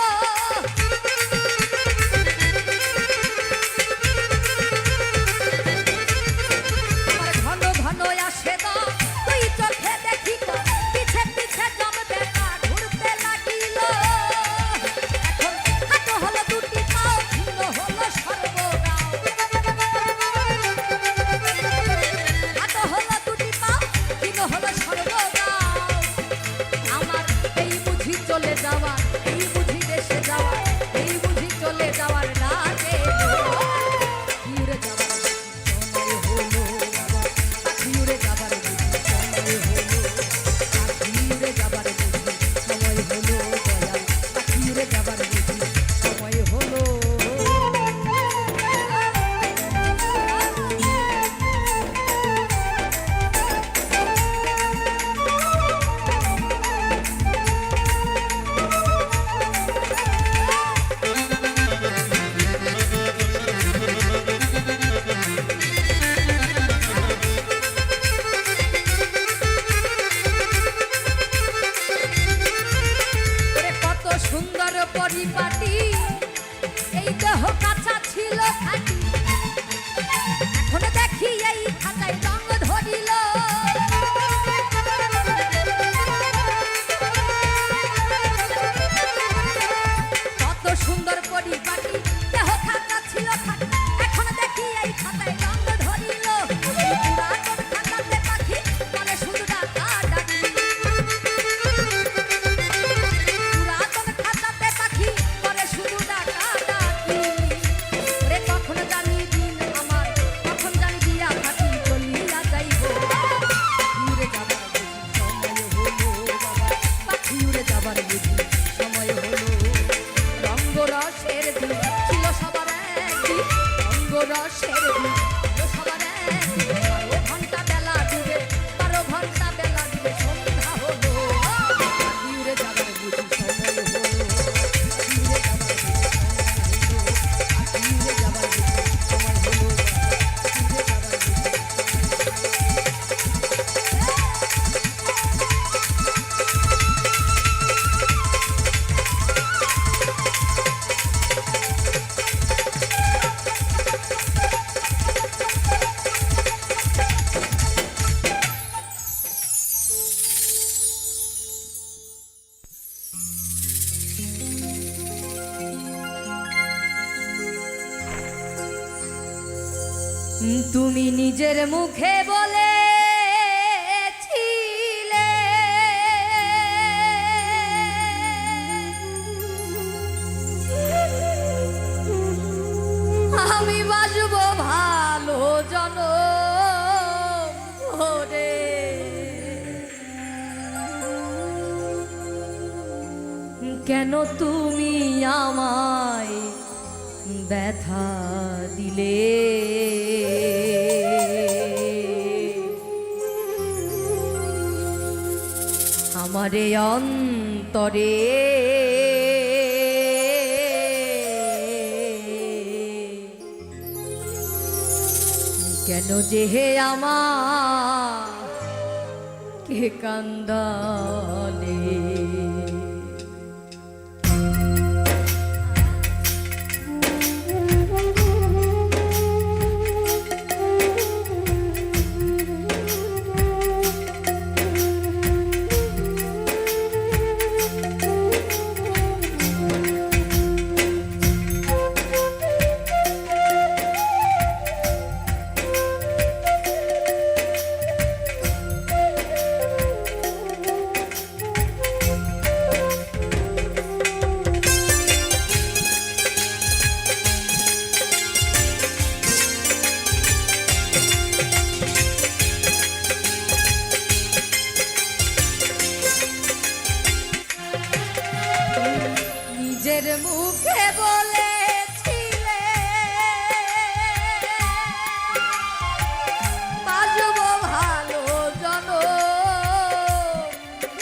[SPEAKER 1] ঘন ঘন আসে দম দুই চোখে দেখি পিছে পিছে দম বেটা ঘুরতে লাগিল এখন হাত হলো দুটি পাও ভিন্ন হলো সর্বগাও হাত হলো দুটি পাও ভিন্ন হলো সর্বগাও আমার এই বুঝি চলে যাওয়া এই বুঝি দেশে যাওয়া এই বুঝি চলে যাওয়ার লাগে উড়ে যাবার সময় হলো বাবা পাখি উড়ে যাবার সময় হলো পাখি উড়ে যাবার সময় হলো দয়াল পাখি উড়ে যাবার সময় হলো সুন্দর পরিপাটি এই দেহ কাঁচা ছিল খাঁটি এখন দেখি এই খাতায় রঙ ধরিল কত সুন্দর পরিপাটি দেহ কাঁচা ছিল খাঁটি এখন দেখি এই খাতায় রঙ ধরিল পুরাতন খাতাতে পাখি মানে শুধু ডাকা ডাকি রসের সবার ঘন্টা বেলা দিবে 12 ঘন্টা বেলা দিবে সন্ধ্যা হলো উড়ে যাবার বুঝি সময় হলো উড়ে যাবার সময় হলো তুমি নিজের মুখে বলেছিলে আমি বাসবো ভালো জনম ধরে কেন তুমি আমায় ব্যথা দিলে আমারে অন্তরে কেন যে হে আমাকে কান্দালে নিজের মুখে বলেছিলে বাজবো ভালো জনম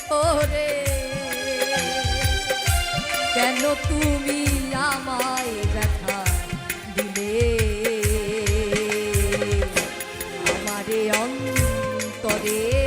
[SPEAKER 1] ধরে কেন তুমি আমায় ব্যথা দিলে আমারে অন্তরে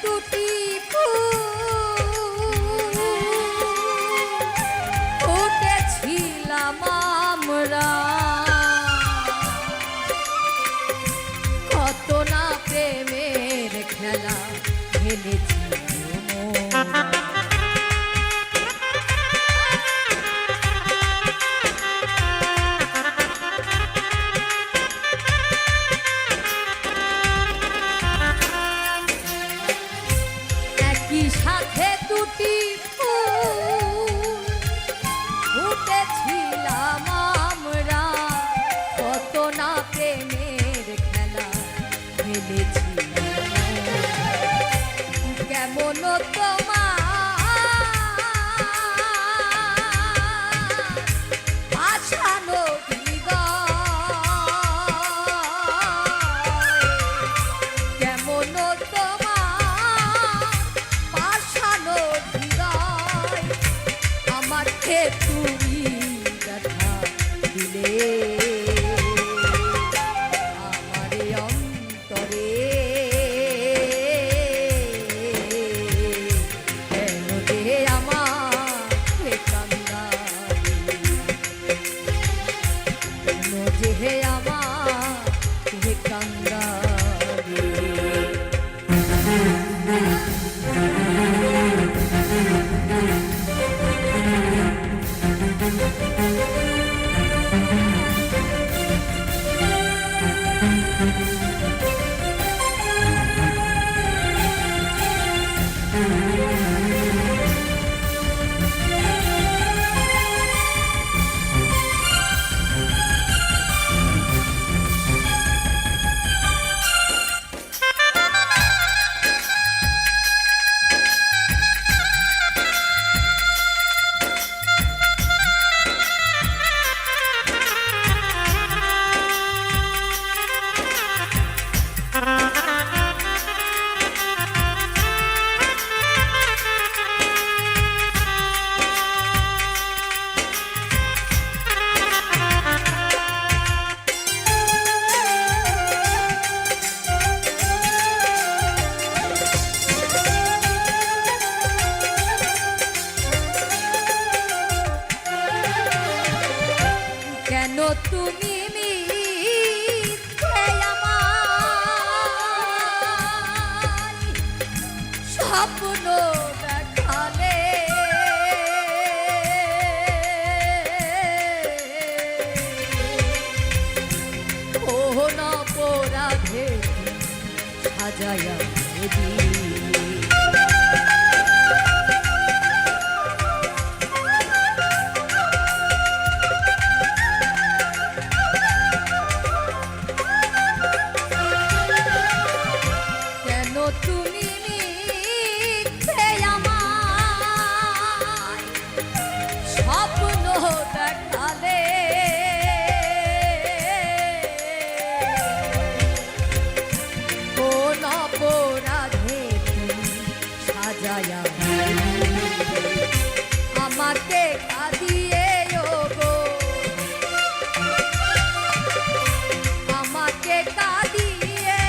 [SPEAKER 1] দুটি ফুটেছিলাম আমরা, কত না প্রেমের খেলা খেলেছি একই সাথে দুটি ফুটেছিলাম আমরা, কত না প্রেমের খেলা খেলেছি কেমন তোমার আশানো কেমন তোমার পাশানো হৃদয় আমাকে তুমি দেখা দিলে আমার অন্তরে কেন যে আমাকে কান্দালে, কেন যে আমাকে কান্দালে। কেন তুমি মিথ্যে আমায় স্বপ্ন দেখালে, কোন অপরাধে সাজায়া দিলে। তুমি মিথ্যে আমায় স্বপ্ন দেখালে, কোন অপরাধে তুমি সাজায়া আমাকে কাঁদিয়ে গো, আমাকে কাঁদিয়ে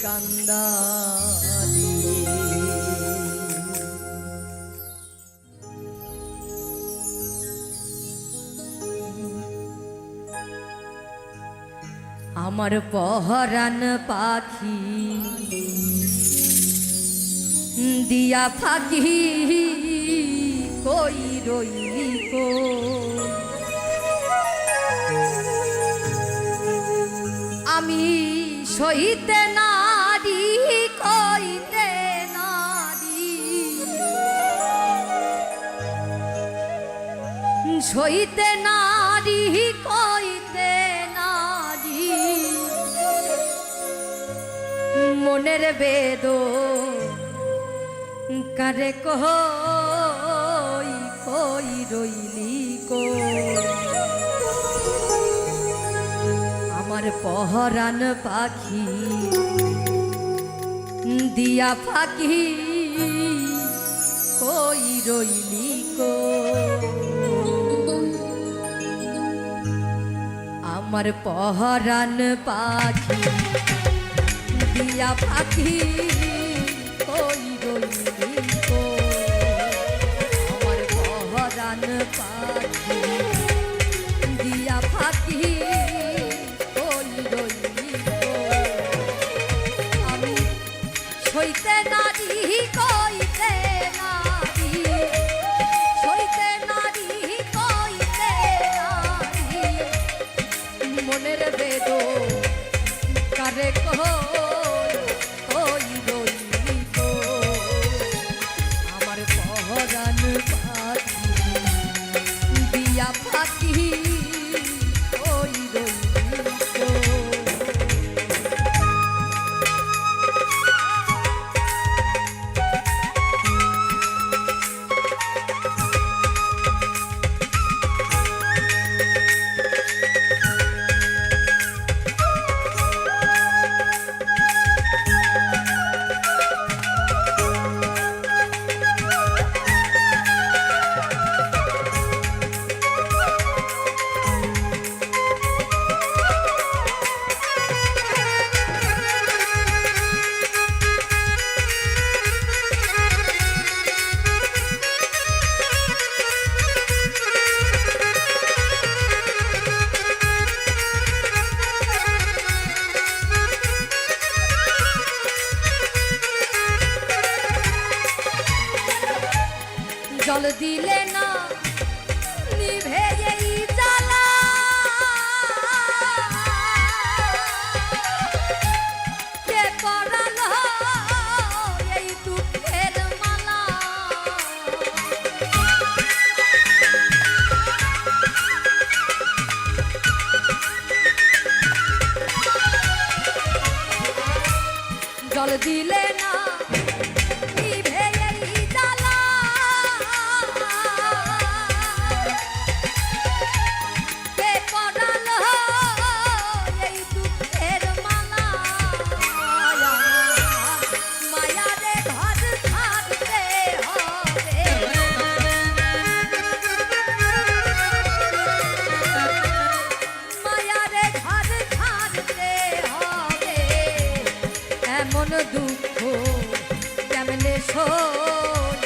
[SPEAKER 1] কান্দারি। আমার পহরান পাখি দিয়া ফাঁকি কই রইলি কো, আমি সইতে নারী কইতে নারী, সইতে নারী কইতে নারী, মনের বেদ কারে কই কই রইলি কো, আমার পহরান পাখি দিয়া ফাঁকি কই রইলি কো, আমার পহরান পাখি দিয়া ফাঁকি কই রইলি কো, আমার পহরান পাখি দিয়া ফাঁকি কই রইলি কো, আমি সইতে নারী কইতে নারী, সইতে নারী কইতে নারী, মনের বেদ কারে কই কই রইলি কো, আমার পহরান পাখি দিয়া ফাঁকি কই রইলি কো। জল দিলে না নিভে এই জ্বালা, কে পরালো এই দুঃখের মালা, জল দিলে না নিভে এই জ্বালা, কে পরালো এই দুঃখের মালা, মায়ারে ঘর ছাড়তে হবে, মায়ারে ঘর ছাড়তে হবে, এমন দুঃখ কেমনে শোন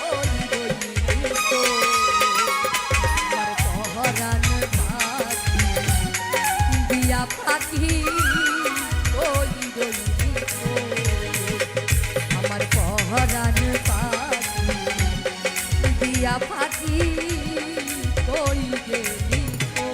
[SPEAKER 1] ওই রইলি কো, আমার পহরান পাখি দিয়া ফাঁকি ওই রইলি কো, আমার পহরান পাখি দিয়া ফাঁকি কই গেলি কো।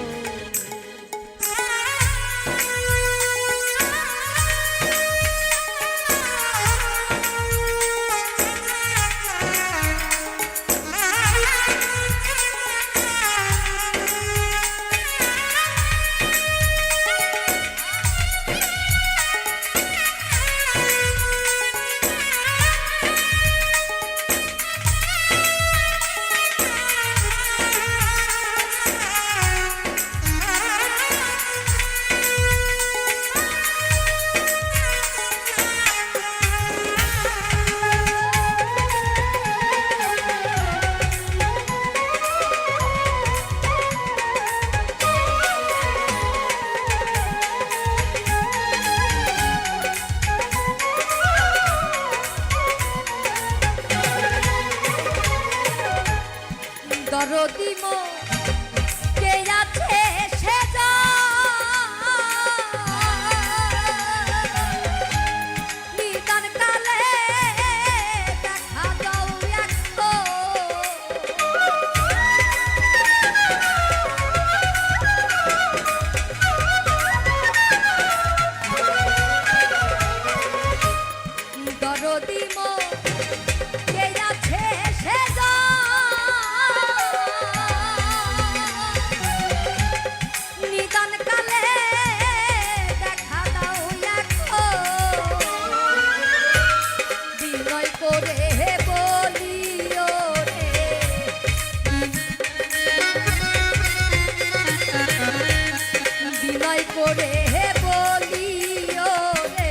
[SPEAKER 1] বলিও রে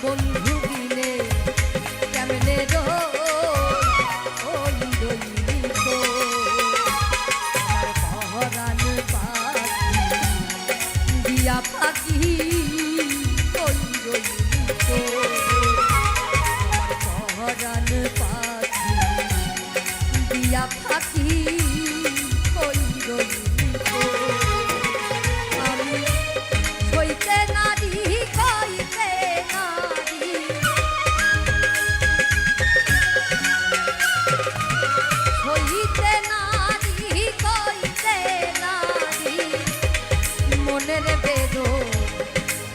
[SPEAKER 1] বন্ধু বিনে কেমনে ওই রইলি তো আমার পহরান পাখি দিয়া পাখি ওই রইলি তো আমার পহরান পাখি দিয়া পাখি ওই রইলি তো আমি সইতে নারী কইতে নারী সইতে নারী কইতে নারী মনের বেদো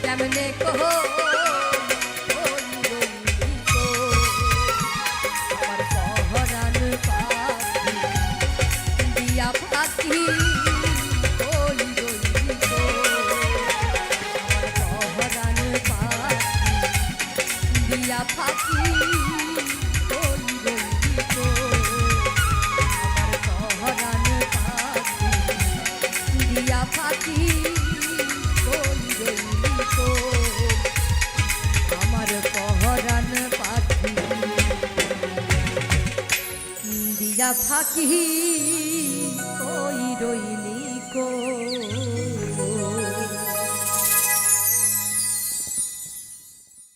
[SPEAKER 1] কেমনে কহো ওই রইলি তো আমার পহরান পাখি দিয়া পাখি ওই রইলি তো আমার পহরান পাখি দিয়া পাখি ওই রইলি তো আমার পহরান পাখি দিয়া পাখি ওই রইলি তো আমার পহরান পাখি দিয়া ফাঁকি কই রইলি কো।